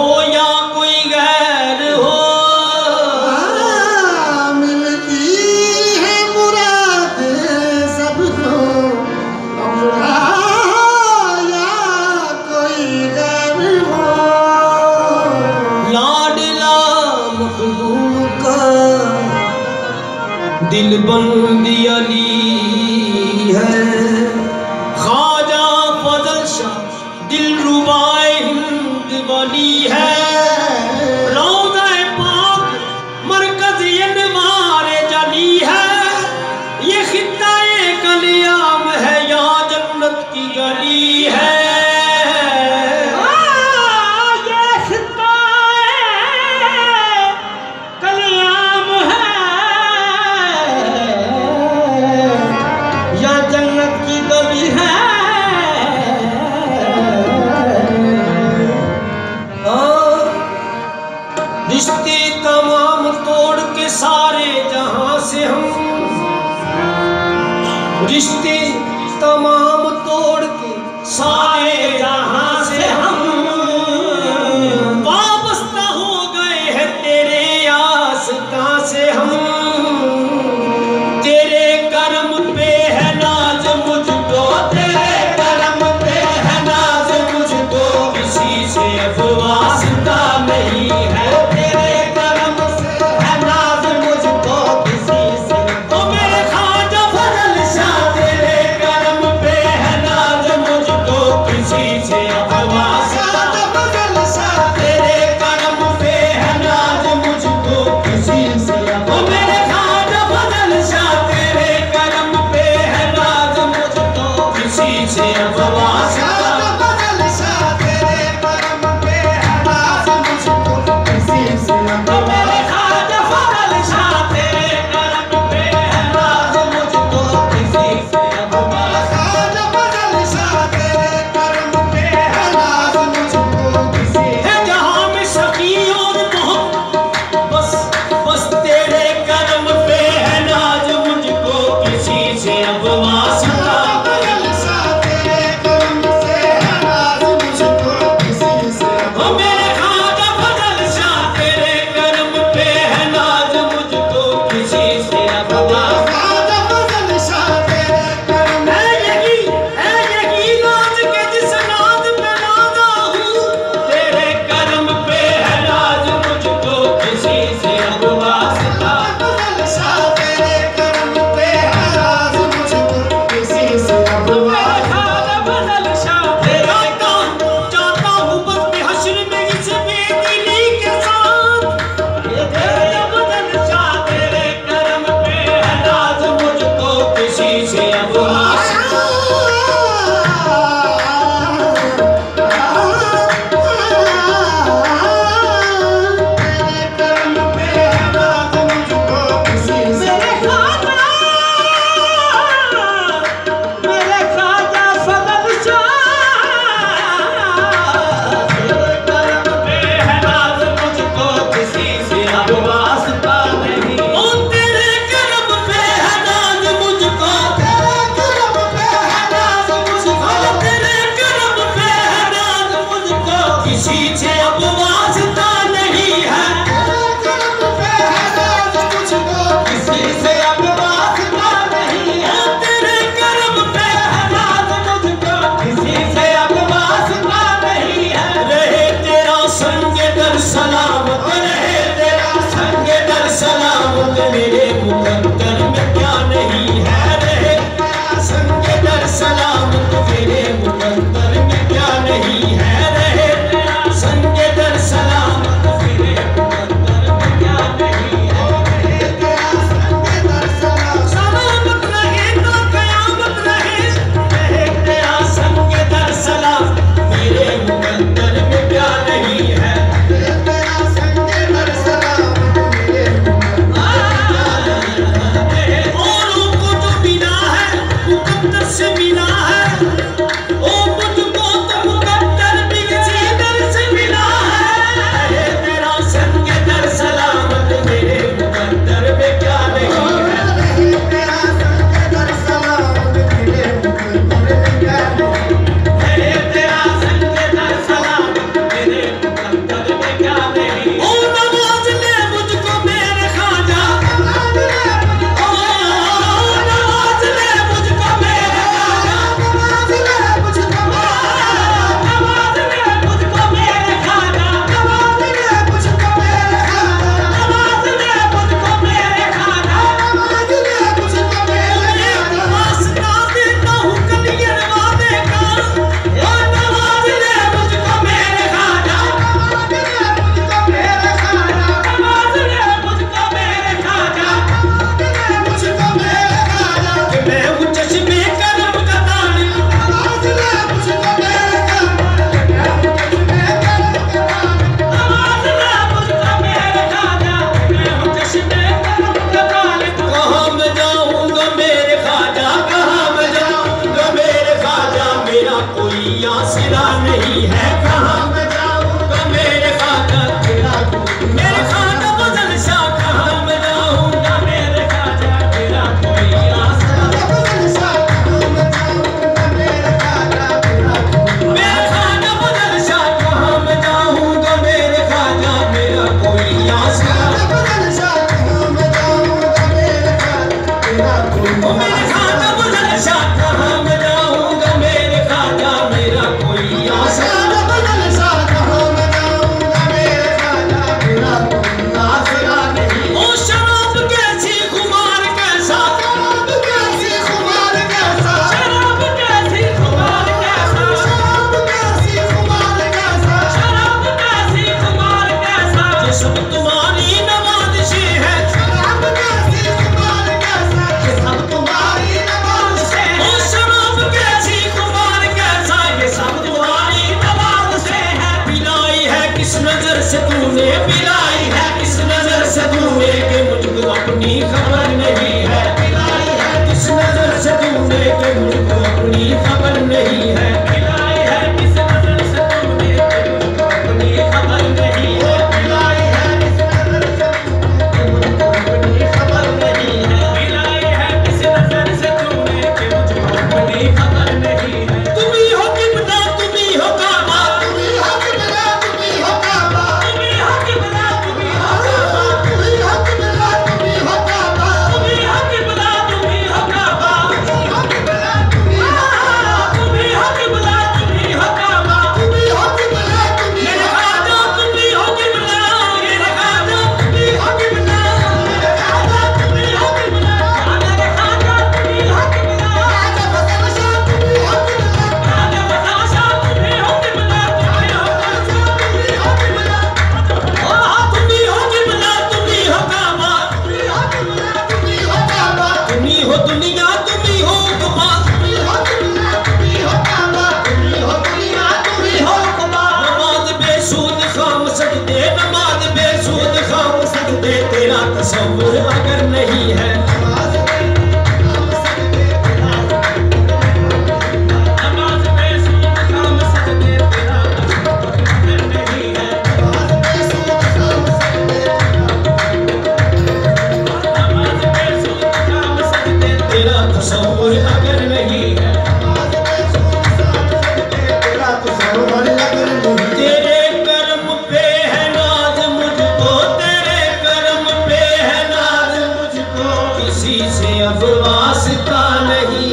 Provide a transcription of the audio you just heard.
हो या कोई गैर हो, मिलती है मुराद सबको, अपना या कोई गैर हो। लाडला मखदूम का दिल बंदी अली है, ख्वाजा फजल शाह दिल रुबाए हिंद वाली है। रौज़ा पाक मरकज़ अनवार जली है, ये खित्ता-ए कलियाम है या जन्नत की गली है। रिश्ते तमाम तोड़ के सारे जहां से हम, रिश्ते तमाम तोड़ के सारे जहां से हम वाबस्ता हो गए हैं तेरे आस्था से हम। तेरे करम पे है नाज मुझको, तेरे करम पे है नाज मुझको, किसी से अब वास्ता नहीं है। तूने पिलाई है किस नजर से तूने कि मुझको अपनी खबर नहीं है। पिलाई है किस नजर से तूने कि मुझको अपनी खबर नहीं है। पिलाई है किस नजर से तूने कि मुझको अपनी खबर नहीं है। पिलाई है किस नजर से तूने कि मुझको अपनी खबर नहीं है। पिलाई है किस नजर से तूने कि मुझको अपनी खबर नहीं है। तुम ही हो किबला तुम ही हो काबा, तुम ही हो किबला तुम ही हो काबा, तुम ही हो किबला तुम ही हो काबा, तुम ही हो किबला तुम ही हो काबा, तुम ही हो किबला तुम ही हो काबा, तुम ही हो किबला तुम ही हो काबा, तुम ही हो किबला तुम ही हो काबा। तुम ही हो किबला तुम ही मेरे हो खाजा तुम ही हो किबला, मेरे खाजा तुम ही हो किबला, मेरे खाजा तुम ही हो किबला, मेरे खाजा तुम ही हो किबला, राजा बदलशा तुम ही हो किबला, राजा बदलशा तुम ही हो किबला, तुम ही हो तुम ही हो किबला, तुम ही हो किबला तुम ही हो काबा, तुम ही हो किबला तुम ही हो काबा, तुम ही हो दुनिया तुम ही हो कुबा, तुम ही हो किबला तुम ही हो काबा, तुम ही हो दुनिया तुम ही हो कुबा। नमाज बेसूद खाम सजदे, नमाज बेसूद खाम सजदे, तेरा तसव्वुर अगर नहीं है। नमाज में नाम सजदे तेरा नमाज बेसूद खाम सजदे, तेरा तसव्वुर अगर नहीं है। नमाज में सूद खाम सजदे नमाज बेसूद खाम सजदे, तेरा तसव्वुर अगर नहीं है। नमाज में सूद खाम सजदे तेरा तसव्वुर अगर नहीं। तेरे कर्म पे है नाज मुझको, तेरे कर्म पे है नाज मुझको, किसी से अब वास्ता नहीं